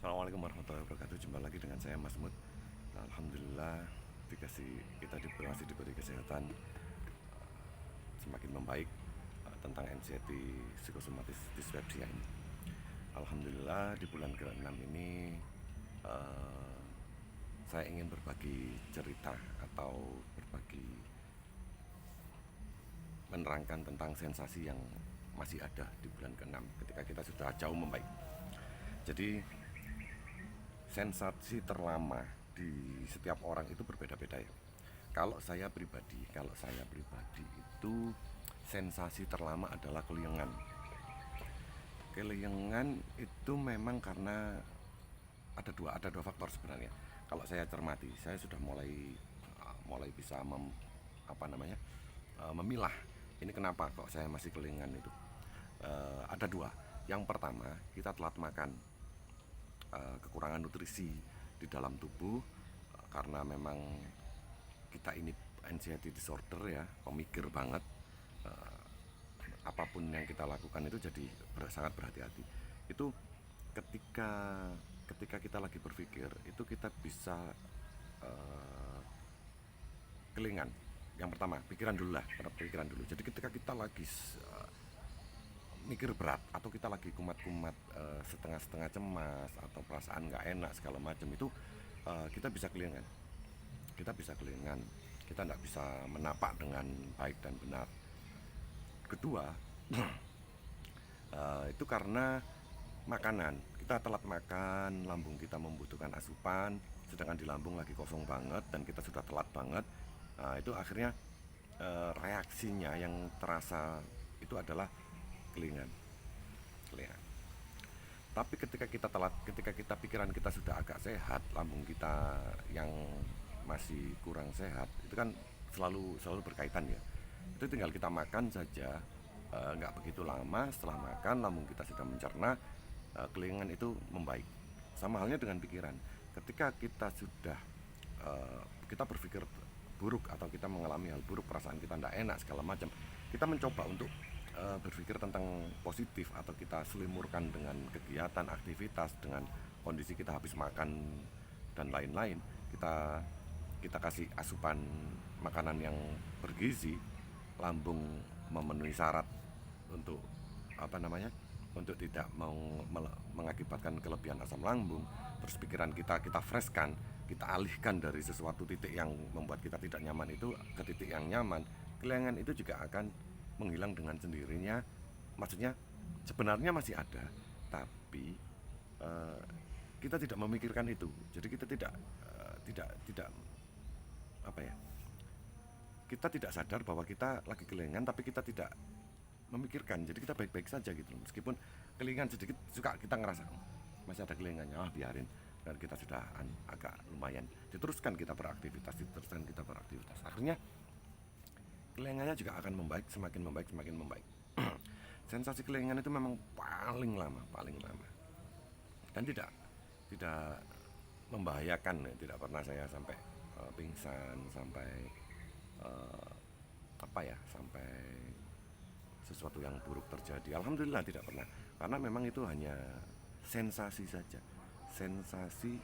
Assalamualaikum warahmatullahi wabarakatuh. Jumpa lagi dengan saya Mas Mut. Alhamdulillah kita masih diberi kesehatan semakin membaik tentang anxiety psikosomatis dispepsia ini. Alhamdulillah di bulan ke-6 ini uh, saya ingin berbagi cerita atau menerangkan tentang sensasi yang masih ada di bulan ke-6 ketika kita sudah jauh membaik. Jadi sensasi terlama di setiap orang itu berbeda-beda ya. Kalau saya pribadi itu sensasi terlama adalah keliengan. Keliengan itu memang karena ada dua faktor sebenarnya. Kalau saya cermati, saya sudah mulai bisa memilah. Ini kenapa kok saya masih keliengan itu? Ada dua. Yang pertama, kita telat makan, kekurangan nutrisi di dalam tubuh, karena memang kita ini anxiety disorder ya, pemikir banget. Apapun yang kita lakukan itu jadi sangat berhati-hati. Itu ketika kita lagi berpikir itu kita bisa kelingan. Yang pertama pikiran dulu lah, pikiran dulu. Jadi ketika kita lagi mikir berat atau kita lagi kumat-kumat, setengah-setengah cemas atau perasaan nggak enak segala macam itu, kita bisa kelingan. Kita nggak bisa menapak dengan baik dan benar. Kedua, itu karena makanan. Kita telat makan, lambung kita membutuhkan asupan, sedangkan di lambung lagi kosong banget dan kita sudah telat banget. Itu akhirnya reaksinya yang terasa itu adalah kelingan. Tapi ketika pikiran kita sudah agak sehat, lambung kita yang masih kurang sehat, itu kan selalu berkaitan ya. Itu tinggal kita makan saja, nggak begitu lama setelah makan lambung kita sudah mencerna, kelingan itu membaik. Sama halnya dengan pikiran. Ketika kita sudah kita berpikir buruk atau kita mengalami hal buruk, perasaan kita tidak enak segala macam, kita mencoba untuk berpikir tentang positif atau kita selimurkan dengan kegiatan, aktivitas, dengan kondisi kita habis makan dan lain-lain. Kita kasih asupan makanan yang bergizi, lambung memenuhi syarat untuk untuk tidak mau mengakibatkan kelebihan asam lambung. Terus pikiran kita freshkan, kita alihkan dari sesuatu titik yang membuat kita tidak nyaman itu ke titik yang nyaman. Kelingan itu juga akan menghilang dengan sendirinya. Maksudnya sebenarnya masih ada, tapi kita tidak memikirkan itu. Jadi kita tidak apa ya, kita tidak sadar bahwa kita lagi kelingan, tapi kita tidak memikirkan. Jadi kita baik-baik saja gitu. Meskipun kelingan sedikit, suka kita ngerasa masih ada kelingannya, biarin. Dan kita sudah agak lumayan, diteruskan kita beraktivitas. Akhirnya kelingannya juga akan semakin membaik. Sensasi kelingan itu memang paling lama dan tidak membahayakan ya. Tidak pernah saya sampai pingsan, sampai sampai sesuatu yang buruk terjadi. Alhamdulillah tidak pernah, karena memang itu hanya sensasi saja, sensasi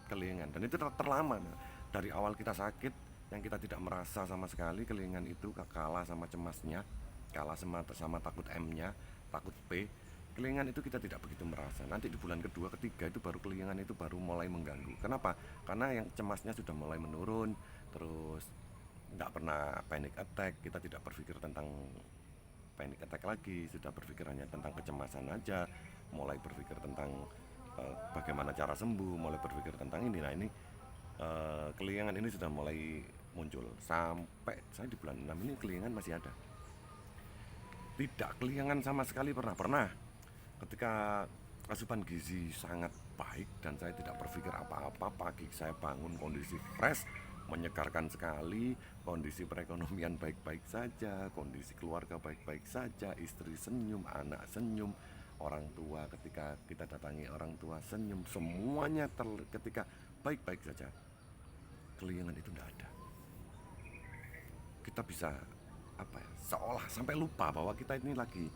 kelingan, dan itu terlama. Dari awal kita sakit yang kita tidak merasa sama sekali kelingan itu, kalah sama cemasnya, kalah sama takut M-nya, takut P. Kelingan itu kita tidak begitu merasa. Nanti di bulan kedua, ketiga itu baru kelingan itu baru mulai mengganggu. Kenapa? Karena yang cemasnya sudah mulai menurun, terus tidak pernah panic attack. Kita tidak berpikir tentang panic attack lagi, sudah berpikir hanya tentang kecemasan aja, mulai berpikir tentang bagaimana cara sembuh, mulai berpikir tentang ini. Nah ini kelingan ini sudah mulai muncul. Sampai saya di bulan 6 ini kelingan masih ada. Tidak kelingan sama sekali pernah. Ketika asupan gizi sangat baik dan saya tidak berpikir apa-apa, pagi saya bangun kondisi fresh, menyegarkan sekali, kondisi perekonomian baik-baik saja, kondisi keluarga baik-baik saja, istri senyum, anak senyum, orang tua ketika kita datangi orang tua senyum, semuanya ketika baik-baik saja. Kelingan itu tidak ada. Kita bisa seolah sampai lupa bahwa kita ini lagi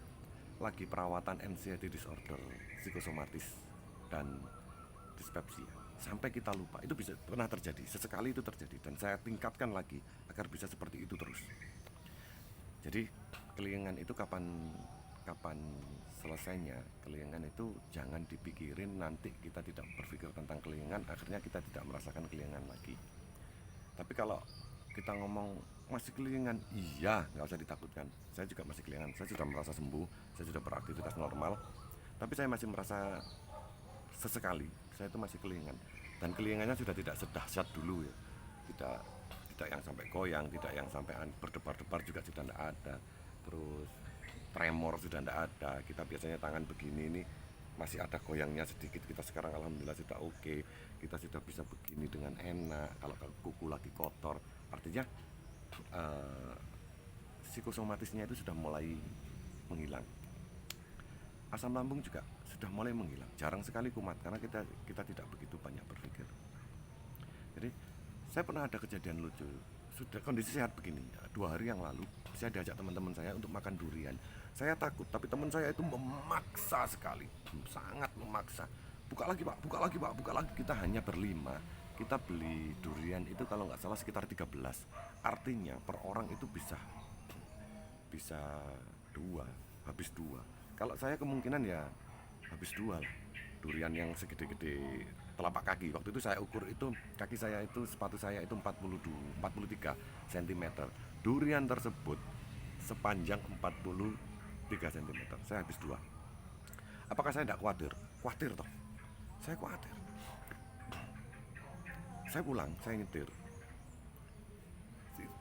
perawatan anxiety disorder psikosomatis. dan dispepsia sampai kita lupa. Itu bisa pernah terjadi, sesekali itu terjadi, dan saya tingkatkan lagi agar bisa seperti itu terus. Jadi kelingan itu kapan kapan selesainya? Kelingan itu jangan dipikirin, nanti kita tidak berpikir tentang kelingan, akhirnya kita tidak merasakan kelingan lagi. Tapi kalau kita ngomong masih kelingan, iya, nggak usah ditakutkan. Saya juga masih kelingan, saya sudah merasa sembuh, saya sudah beraktivitas normal, tapi saya masih merasa sesekali saya itu masih kelingan, dan kelingannya sudah tidak sedahsyat dulu ya, tidak tidak yang sampai goyang, tidak yang sampai berdebar-debar juga sudah tidak ada, terus tremor sudah tidak ada. Kita biasanya tangan begini ini masih ada goyangnya sedikit, kita sekarang alhamdulillah sudah oke, kita sudah bisa begini dengan enak. Kalau kuku lagi kotor, artinya psikosomatisnya itu sudah mulai menghilang. Asam lambung juga sudah mulai menghilang, jarang sekali kumat karena kita tidak begitu banyak berpikir. Jadi saya pernah ada kejadian lucu, sudah kondisi sehat begini, 2 hari yang lalu saya diajak teman-teman saya untuk makan durian. Saya takut, tapi teman saya itu memaksa sekali, sangat memaksa. Buka lagi pak, buka lagi pak, buka lagi. Kita hanya berlima, kita beli durian itu kalau nggak salah sekitar 13. Artinya per orang itu bisa bisa dua, habis dua. Kalau saya kemungkinan ya habis dua lah. Durian yang segede-gede telapak kaki. Waktu itu saya ukur itu kaki saya itu, sepatu saya itu 43 cm. Durian tersebut sepanjang 43 cm. Saya habis dua. Apakah saya tidak khawatir? Khawatir toh. Saya khawatir. Saya pulang, saya nyetir.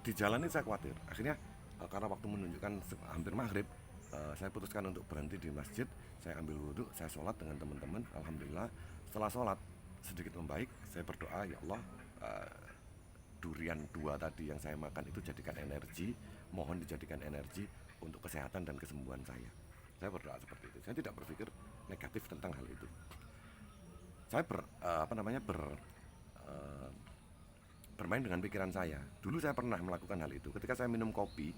Di jalan ini saya khawatir. Akhirnya karena waktu menunjukkan hampir maghrib, saya putuskan untuk berhenti di masjid. Saya ambil wudhu, saya sholat dengan teman-teman. Alhamdulillah setelah sholat sedikit membaik. Saya berdoa, ya Allah, durian 2 tadi yang saya makan itu jadikan energi, mohon dijadikan energi untuk kesehatan dan kesembuhan saya. Saya berdoa seperti itu. Saya tidak berpikir negatif tentang hal itu. Saya bermain dengan pikiran saya. Dulu saya pernah melakukan hal itu. Ketika saya minum kopi,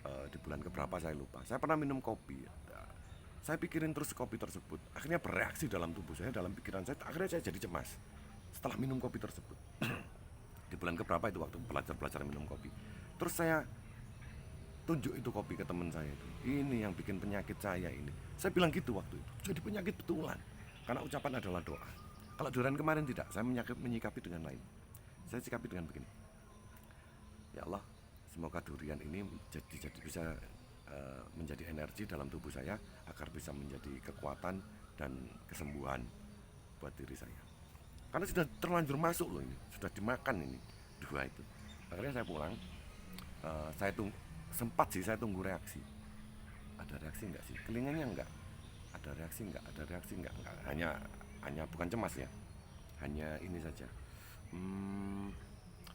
di bulan keberapa saya lupa, saya pernah minum kopi. Saya pikirin terus kopi tersebut. Akhirnya bereaksi dalam tubuh saya, dalam pikiran saya. Akhirnya saya jadi cemas setelah minum kopi tersebut. Di bulan keberapa itu waktu belajar minum kopi. Terus saya tunjuk itu kopi ke teman saya itu. Ini yang bikin penyakit saya ini. Saya bilang gitu waktu itu. Jadi penyakit betulan. Karena ucapan adalah doa. Kalau durian kemarin tidak, saya menyikapi dengan lain. Saya sikapi dengan begini. Ya Allah, semoga durian ini jadi bisa menjadi energi dalam tubuh saya agar bisa menjadi kekuatan dan kesembuhan buat diri saya. Karena sudah terlanjur masuk loh ini, sudah dimakan ini 2 itu. Akhirnya saya pulang, saya tunggu reaksi. Ada reaksi enggak sih? Kelingannya enggak. Ada reaksi enggak? Ada reaksi enggak? Enggak. Hanya bukan cemas ya. Hanya ini saja.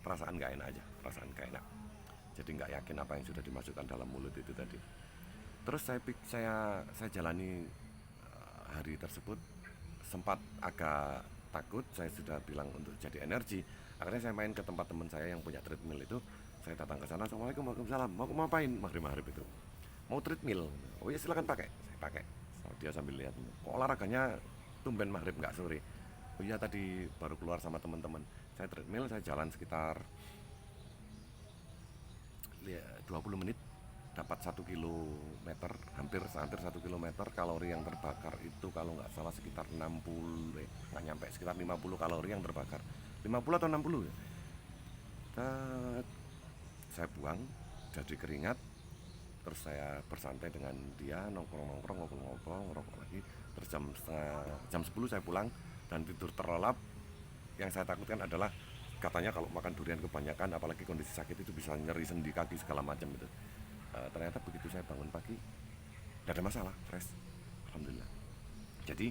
Perasaan enggak enak aja, perasaan enggak enak. Jadi enggak yakin apa yang sudah dimasukkan dalam mulut itu tadi. Terus saya jalani hari tersebut, sempat agak takut. Saya sudah bilang untuk jadi energi. Akhirnya saya main ke tempat teman saya yang punya treadmill itu. Saya datang ke sana, assalamualaikum, waalaikumsalam. Mau ngapain maghrib itu? Mau treadmill. Oh ya silakan pakai. Saya pakai. Dia sambil lihat, kok olahraganya tumben maghrib nggak sore? Oh iya tadi baru keluar sama teman-teman. Saya treadmill, saya jalan sekitar 20 menit, dapat 1 kilometer, hampir 1 kilometer. Kalori yang terbakar itu kalau nggak salah sekitar 60, nggak nyampe, sekitar 50 kalori yang terbakar, 50 atau 60 ya. Saya buang jadi keringat. Terus saya bersantai dengan dia, nongkrong-nongkrong, ngobrol-ngobrol, ngerokok lagi. Terus jam 10 saya pulang dan tidur terlelap. Yang saya takutkan adalah katanya kalau makan durian kebanyakan, apalagi kondisi sakit, itu bisa nyeri sendi kaki segala macam itu. Ternyata begitu saya bangun pagi, tidak ada masalah, fresh, alhamdulillah. Jadi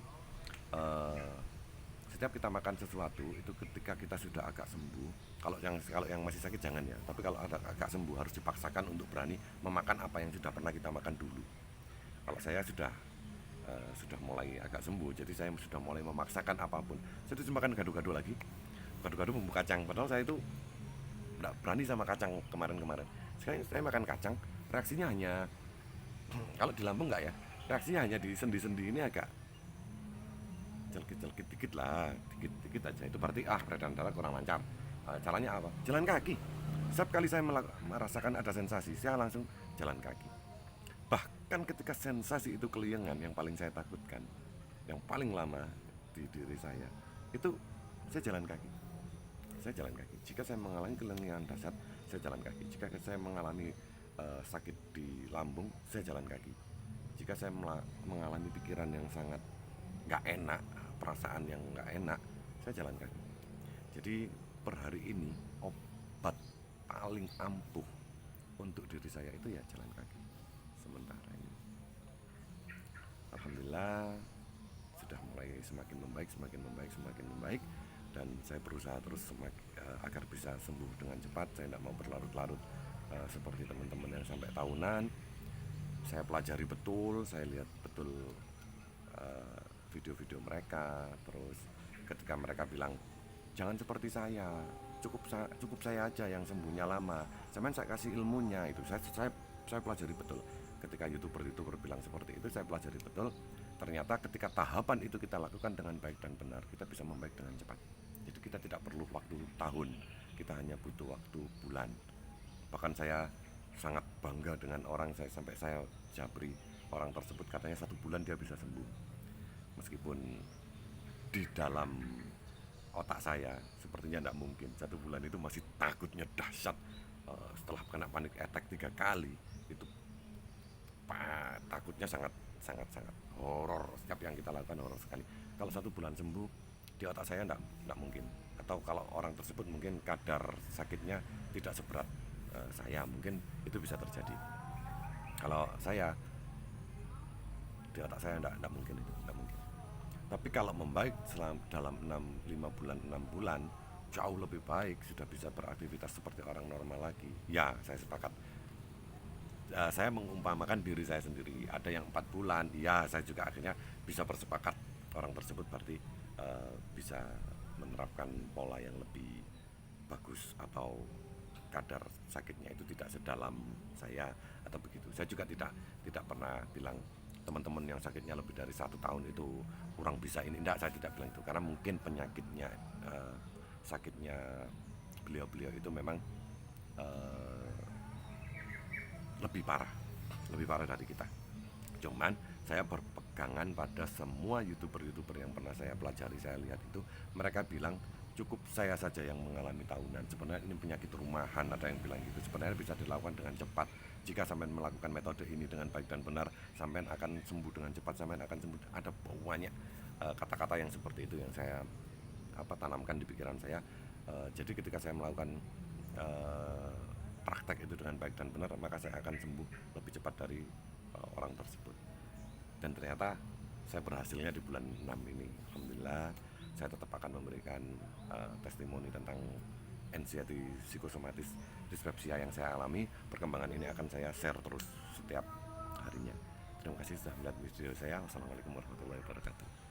setiap kita makan sesuatu itu ketika kita sudah agak sembuh, kalau yang masih sakit jangan ya, tapi kalau agak sembuh harus dipaksakan untuk berani memakan apa yang sudah pernah kita makan dulu. Kalau saya sudah mulai agak sembuh, jadi saya sudah mulai memaksakan apapun. Saya itu makan gado-gado lagi, gado-gado bumbu kacang, padahal saya itu tidak berani sama kacang kemarin. Sekarang saya makan kacang, reaksinya hanya kalau di lambung enggak ya, reaksinya hanya di sendi-sendi ini agak. celkit dikit lah, dikit aja, itu berarti peredaran darah kurang lancar. Caranya apa? Jalan kaki. Setiap kali saya merasakan ada sensasi, saya langsung jalan kaki. Bahkan ketika sensasi itu keliengan, yang paling saya takutkan, yang paling lama di diri saya, itu saya jalan kaki. Saya jalan kaki. Jika saya mengalami kelengian dasar, saya jalan kaki. Jika saya mengalami sakit di lambung, saya jalan kaki. Jika saya mengalami pikiran yang sangat nggak enak, perasaan yang nggak enak, saya jalan kaki. Jadi per hari ini obat paling ampuh untuk diri saya itu ya jalan kaki. Sementara ini, alhamdulillah sudah mulai semakin membaik, semakin membaik, dan saya berusaha terus agar bisa sembuh dengan cepat. Saya tidak mau berlarut-larut seperti teman-teman yang sampai tahunan. Saya pelajari betul, saya lihat betul video-video mereka. Terus ketika mereka bilang jangan seperti saya, cukup saya aja yang sembuhnya lama, saya kasih ilmunya, itu saya pelajari betul. Ketika youtuber bilang seperti itu, saya pelajari betul. Ternyata ketika tahapan itu kita lakukan dengan baik dan benar, kita bisa membaik dengan cepat. Jadi kita tidak perlu waktu tahun, kita hanya butuh waktu bulan. Bahkan saya sangat bangga dengan orang, sampai saya jabri orang tersebut, katanya 1 bulan dia bisa sembuh. Meskipun di dalam otak saya sepertinya tidak mungkin. 1 bulan itu masih takutnya dahsyat. Setelah kena panik attack 3 kali, itu takutnya sangat horor. Setiap yang kita lakukan horor sekali. Kalau 1 bulan sembuh, di otak saya tidak mungkin. Atau kalau orang tersebut mungkin kadar sakitnya tidak seberat saya, mungkin itu bisa terjadi. Kalau saya, di otak saya tidak mungkin itu, tidak mungkin. Tapi kalau membaik dalam 5 bulan jauh lebih baik, sudah bisa beraktivitas seperti orang normal lagi. Ya, saya sepakat. Saya mengumpamakan diri saya sendiri. Ada yang 4 bulan, ya saya juga akhirnya bisa bersepakat. Orang tersebut berarti bisa menerapkan pola yang lebih bagus, atau kadar sakitnya itu tidak sedalam saya atau begitu. Saya juga tidak pernah bilang teman-teman yang sakitnya lebih dari 1 tahun itu kurang bisa ini. Enggak, saya tidak bilang itu, karena mungkin penyakitnya, sakitnya beliau itu memang lebih parah dari kita. Cuman saya berpegangan pada semua youtuber yang pernah saya pelajari, saya lihat itu, mereka bilang cukup saya saja yang mengalami tahunan. Sebenarnya ini penyakit rumahan, ada yang bilang gitu. Sebenarnya bisa dilakukan dengan cepat. Jika sampai melakukan metode ini dengan baik dan benar, sampai akan sembuh dengan cepat, sampai akan sembuh. Ada banyak kata-kata yang seperti itu yang saya tanamkan di pikiran saya. Jadi ketika saya melakukan praktek itu dengan baik dan benar, maka saya akan sembuh lebih cepat dari orang tersebut. Dan ternyata saya berhasilnya di bulan 6 ini, alhamdulillah. Saya tetap akan memberikan testimoni tentang anxiety psikosomatis dispepsia yang saya alami. Perkembangan ini akan saya share terus setiap harinya. Terima kasih sudah melihat video saya. Wassalamualaikum warahmatullahi wabarakatuh.